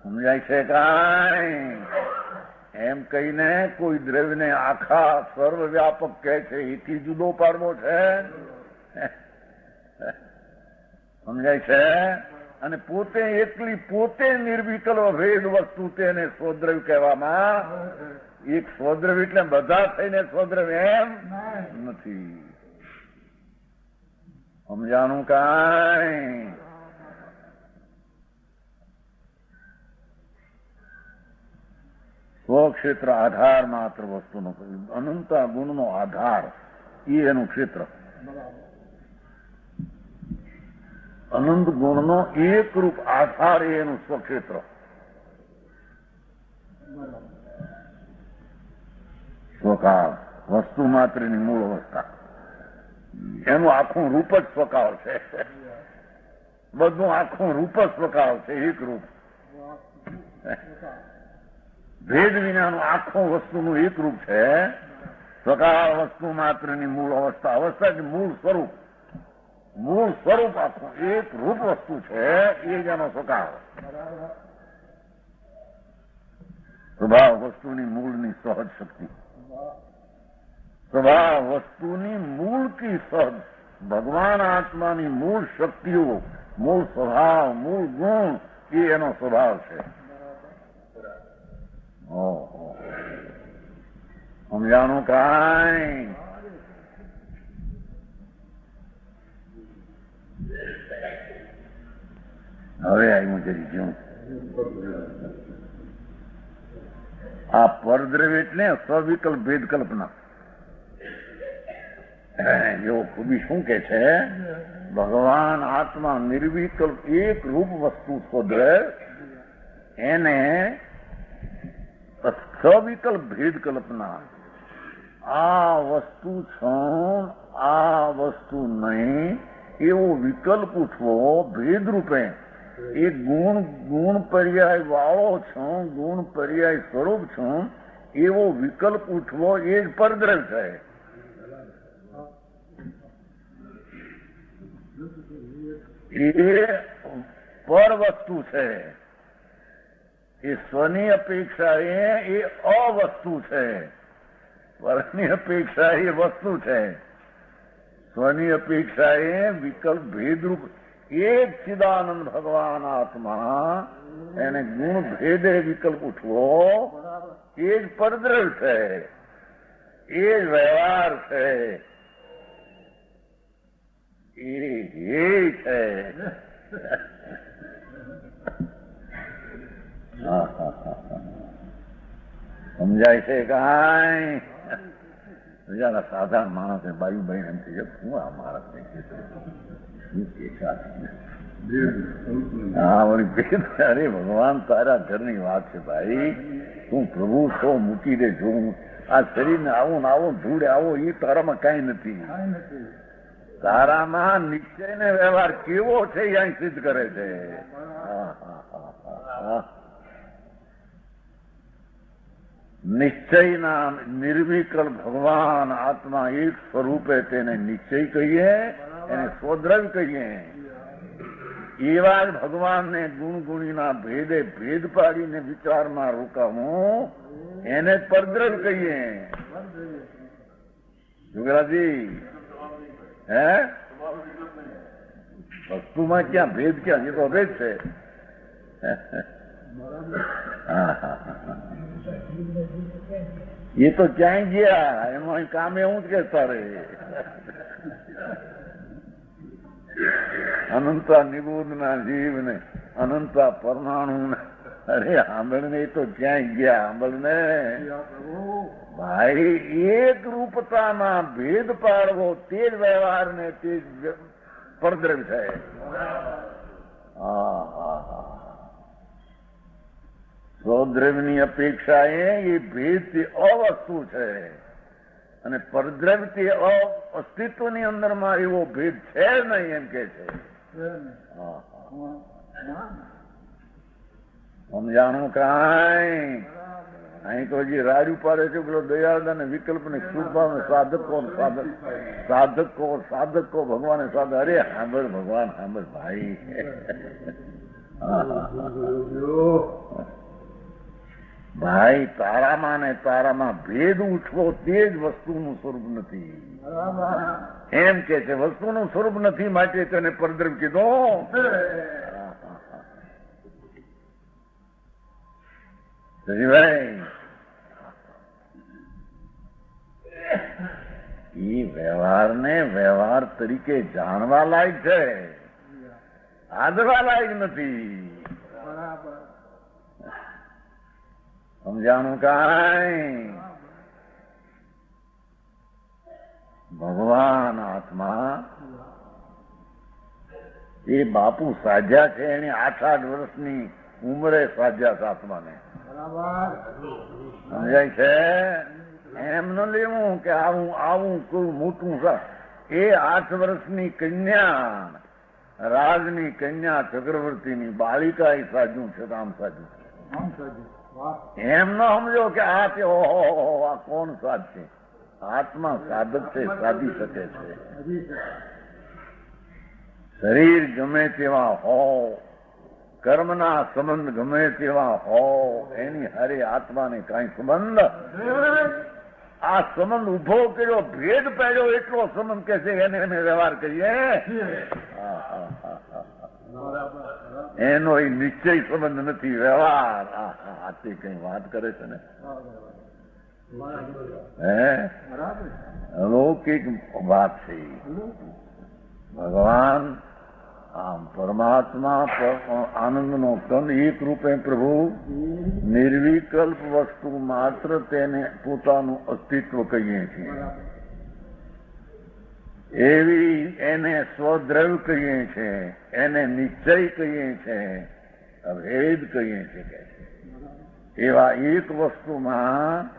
સમજાય છે કાંઈ? એમ કહીને કોઈ દ્રવ્યને આખા સર્વવ્યાપક કહે છે, એથી જુદો પાડવો છે. સમજાય છે? અને પોતે એકલી પોતે નિર્વિકલ્પ ભેદ વસ્તુ તેને સ્વદ્રવ્ય કહેવામાં. એક સ્વદ્રવ્ય એટલે બધા થઈને સ્વદ્રવ્ય એમ નથી. સમજાણું કાંઈ? સ્વક્ષેત્ર આધાર માત્ર વસ્તુનો, અનંત ગુણનો આધાર એ એનું ક્ષેત્ર. અનંત ગુણનો એક રૂપ આધાર એ એનું સ્વક્ષેત્ર. સ્વકાળ વસ્તુ માત્રની મૂળ અવસ્થા, એનું આખું રૂપ જ સ્વકાળ છે. બધું આખું રૂપ જ સ્વકાળ છે, એક રૂપ. ભેદ વિનાનું આખું વસ્તુનું એક રૂપ છે. સ્વકાળ વસ્તુ માત્રની મૂળ અવસ્થા, અવસ્થા જ મૂળ સ્વરૂપ, મૂળ સ્વરૂપ આખું એક રૂપ વસ્તુ છે, એ જ એનો સ્વકાળ. સ્વભાવ વસ્તુની મૂળની સહજ શક્તિ, સ્વભાવ વસ્તુની મૂળ કી સહજ, ભગવાન આત્માની મૂળ શક્તિઓ, મૂળ સ્વભાવ, મૂળ ગુણ એ એનો સ્વભાવ છે. સમજાણું કાંઈ? હવે આવ્યું જરી જેવું આ પરદ્રવ્ય એટલે સ્વવિકલ્પ ભેદ કલ્પના. જો ખૂબી શું કે છે? ભગવાન આત્મા નિર્વિકલ્પ એક રૂપ વસ્તુ શોધે, એને સવિકલ્પ ભેદ કલ્પના. આ વસ્તુ છું, આ વસ્તુ નહીં, એવો વિકલ્પ ઉઠવો ભેદ રૂપે એ ગુણ પર્યાય વાળો છું, ગુણ પર્યાય સ્વરૂપ છું, એવો વિકલ્પ ઉઠવો એ જ પરદ્રવ્ય છે. એ પર વસ્તુ છે. એ સ્વની અપેક્ષા એ અવસ્તુ છે. પરની અપેક્ષા એ વસ્તુ છે. સ્વની અપેક્ષા એ વિકલ્પ ભેદરૂપ એક ચિદાનંદ ભગવાન આત્મા એને ગુણ ભેદે વિકલ્પ ઉઠવો એ જ પરદ્રવ્ય છે, એ જ વ્યવહાર છે, એ છે. સમજાય છે કાંઈ? બીજાના સાધારણ માણસ બાયુભાઈ એમ થઈ જાય, શું આ માણસ અરે ભગવાન તારા ઘરની વાત છે ભાઈ. તું પ્રભુ છો, મૂકી દે જોઉં આ શરીરને આવું ને આવું ધૂળે આવો એ તારામાં કઈ નથી. તારામાં નિશ્ચય ને વ્યવહાર કેવો છે એ અહીં સિદ્ધ કરે છે. નિશ્ચયના નિર્વિકલ્પ ભગવાન આત્મા એક સ્વરૂપે તેને નિશ્ચય કહીએ, એને સ્વદ્રવ્ય કહીએ. એવા જ ભગવાનને ગુણગુણીના ભેદે ભેદ પાડીને વિચારમાં રોકાવું એને પરદ્રવ્ય કહીએ. યુગરાજી હે વસ્તુમાં ક્યાં ભેદ, ક્યાં? એ તો ભેદ છે. એ તો ક્યાંય ગયા એનું અહીં કામ એવું જ કે તારે અનંતા નિબુધના જીવને અનંતા પરમાણુ. અરે સાંભળ ને, એ તો ક્યાંય ગયા. સાંભળ ને ભાઈ, એક રૂપતાના ભેદ પાડવો તે જ વ્યવહાર ને તે જ પરદ્રવ્ય છે. સ્વદ્રવ્યની અપેક્ષા એ ભેદથી અવસ્તુ છે, અને પરદ્રવ્યથી અસ્તિત્વની અંદરમાં એવો ભેદ છે નહીં એમ કે છે. સમજાણું કાંઈ? અહીં તો હજી રાજ ઉપાડે છે પેલો દયાળ અને વિકલ્પ ને શુભાવ ને સાધકો ભગવાને સાધ. અરે સાંભળ ભગવાન, સાંભળ ભાઈ. ભાઈ, તારામાં ને તારામાં ભેદ ઉઠવો તે જ વસ્તુનું સ્વરૂપ નથી એમ કે છે. વસ્તુનું સ્વરૂપ નથી માટે તેને પરદ્રવ્ય કીધો. ભાઈ, એ વ્યવહારને વ્યવહાર તરીકે જાણવા લાયક છે, આદરવા લાયક નથી. સમજાણું કાંઈ? ભગવાન આત્મા એ બાપુ સાધ્યા છે, એની 8 વર્ષની ઉંમરે સાધ્યા છે આત્માને. સમજાય છે? એમ ન લેવું કે આવું કોઈ મોટું. એ 8 વર્ષની કન્યા, રાજની કન્યા ચક્રવર્તીની બાળિકા એ સાજ્યું છે, રામ સાજ્યું છે. એમ ન સમજો કે આ તે આ કોણ સાધ છે. આત્મા સાધક છે, સાધી શકે છે. શરીર ગમે તેવા હો, કર્મના સંબંધ ગમે તેવા હો, એની હારે આત્માને કાંઈ સંબંધ. આ સંબંધ ઉભો કર્યો, ભેદ પાડ્યો એટલો સંબંધ કે છે, એને અમે વ્યવહાર કરીએ. એનો એ નિશ્ચય સંબંધ નથી, વ્યવહાર. તે કઈ વાત કરે છે ને, હે અલૌકિક વાત છે. ભગવાન આમ પરમાત્મા આનંદનો કંદ એક રૂપે પ્રભુ નિર્વિકલ્પ વસ્તુ માત્ર તેને પોતાનું અસ્તિત્વ કહીએ છીએ. એવી એને સ્વદ્રવ્ય કહીએ છીએ, એને નિશ્ચય કહીએ છીએ, અભેદ કહીએ છીએ. એવા એક વસ્તુમાં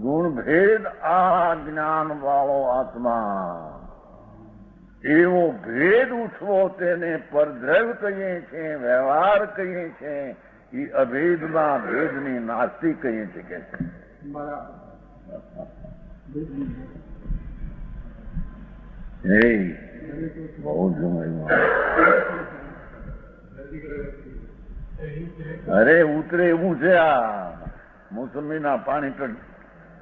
ગુણ ભેદ આ જ્ઞાન વાળો આત્મા એવો ભેદ ઉઠવો તેને પરદ્રવ્ય કહીએ છીએ, વ્યવહાર કહીએ છીએ. એ અભેદમાં ભેદની નાસ્તી કહીએ છીએ કે છે. બહુ અરે ઉતરે એવું છે. આ મોસમીના પાણી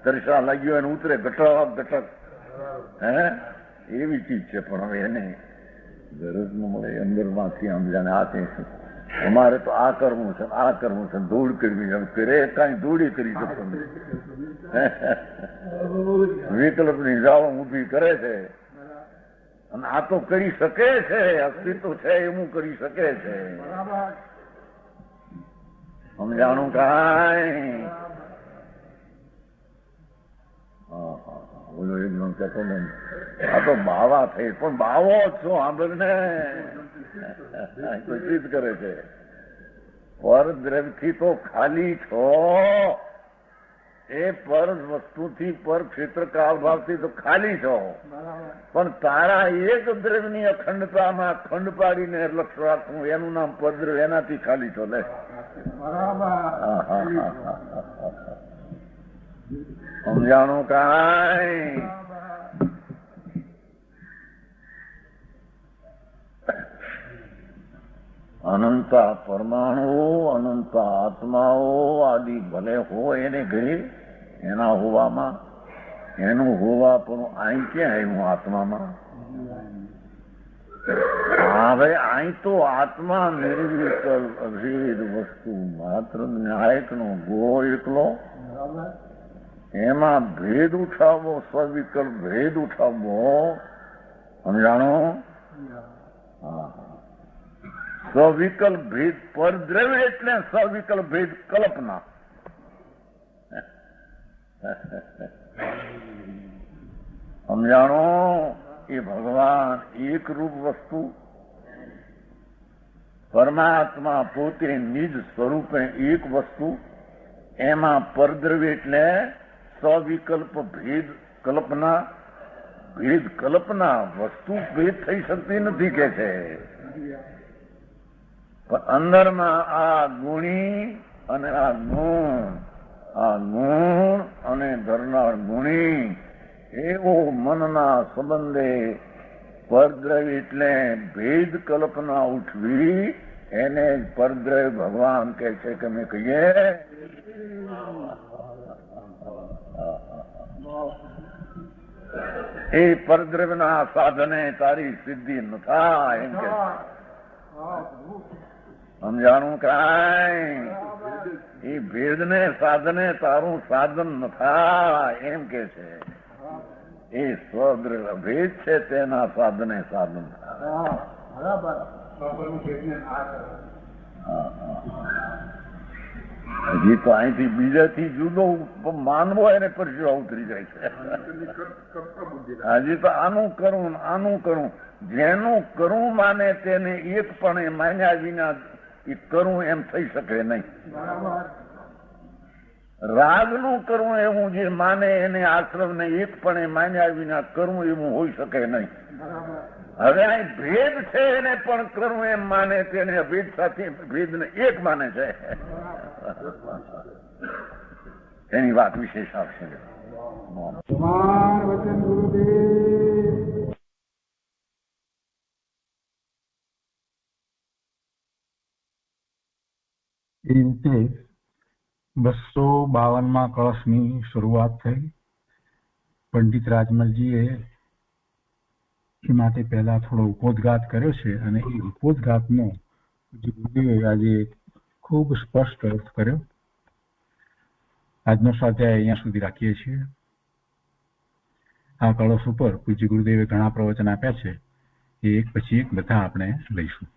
તરસા લાગ્યો એને ઉતરે ઘટક ઘટક. હે એવી ચીજ છે. પણ હવે એને ગરજ ન મળે અંદરમાંથી આમ જાણે આ છે. અમારે તો આ કરવું છે, આ કરવું છે, ધૂળ કરવી કરે કઈ ધૂળી કરી શકતો નથી. વિકલ્પની જાળો ઊભી કરે છે. અને આ તો કરી શકે છે, અસ્તિત્વ છે એવું કરી શકે છે. સમજાણું કાંઈ? બોલો એક જણ કહેતો ને આ તો બાવા થઈ, પણ બાવો જ છો સાંભળ ને સિદ્ધ કરે છે. પરદ્રવ્યથી તો ખાલી છો. એ પર વસ્તુથી પર ક્ષેત્ર કાળ ભાવથી તો ખાલી છો. પણ તારા એક દ્રવ્યની અખંડતામાં ખંડ પાડીને લક્ષ્ય રાખવું એનું નામ પરદ્રવ્ય. એનાથી ખાલી છો. લે સમજાણું કાંઈ? અનંત પરમાણુઓ, અનંત આત્માઓ આદિ ભલે હોય એને ઘરે એના હોવામાં એનું હોવા પણ અહીં ક્યાં આવ્યું આત્મામાં? હવે અહીં તો આત્મા નિર્વિકલ અભેદ વસ્તુ માત્ર ન્યાયકનો ગો એકલો. એમાં ભેદ ઉઠાવવો, સવિકલ્પ ભેદ ઉઠાવવો. સમજાણો? સવિકલ્પ ભેદ પરદ્રવ્ય એટલે સવિકલ્પ ભેદ કલ્પના. સમજાણો? એ ભગવાન એક રૂપ વસ્તુ, પરમાત્મા પોતે નિજ સ્વરૂપે એક વસ્તુ. એમાં પરદ્રવ્ય એટલે સવિકલ્પ ભેદ કલ્પના. ભેદ કલ્પના વસ્તુ ભેદ થઈ શકતી નથી કે છે. પણ અંદરમાં આ ગુણી અને આ ગુણ અને ધરનાર ગુણી એવો મનના સંબંધે પરદ્રવ્ય એટલે ભેદ કલ્પના ઉઠવી. એને પરદ્રવ્ય ભગવાન કહે છે કે અમે કહીએ એ પરદ્રવ્યના સાધને તારી સિદ્ધિ ન થાય એમ કે. સમજાણું કાંઈ? એ ભેદને સાધને તારું સાધન ન થાય એમ કે છે. એ સ્વદ્રવ્ય ભેદ છે તેના સાધને સાધન થાય. હજી તો અહીંથી બીજાથી જુદો માનવો એને પરસેવા ઉતરી જાય છે. હજી તો આનું કરું જેનું કરું માને તેને એકપણે માન્યા વિના એ કરું એમ થઈ શકે નહીં. રાગનું કરવું એવું જે માને એને આશ્રમને એકપણે માન્યા વિના કરવું એવું હોઈ શકે નહીં. હવે અહીં ભેદ છે એને પણ કરવું એમ માને તેને ભેદ સાથે ભેદને એક માને છે. એની વાત વિશેષ આવશે. એ રીતે 252માં કળશની શરૂઆત થઈ. પંડિત રાજમલજીએ એ માટે પહેલા થોડો ઉપોદ્ઘાત કર્યો છે અને એ ઉપોદ્ઘાતનો ગુરુદેવે આજે ખૂબ સ્પષ્ટ અર્થ કર્યો. આજનો સ્વાધ્યાય અહીંયા સુધી રાખીએ છીએ. આ કળશ ઉપર પૂજ્ય ગુરુદેવે ઘણા પ્રવચન આપ્યા છે. એ એક પછી એક બધા આપણે લઈશું.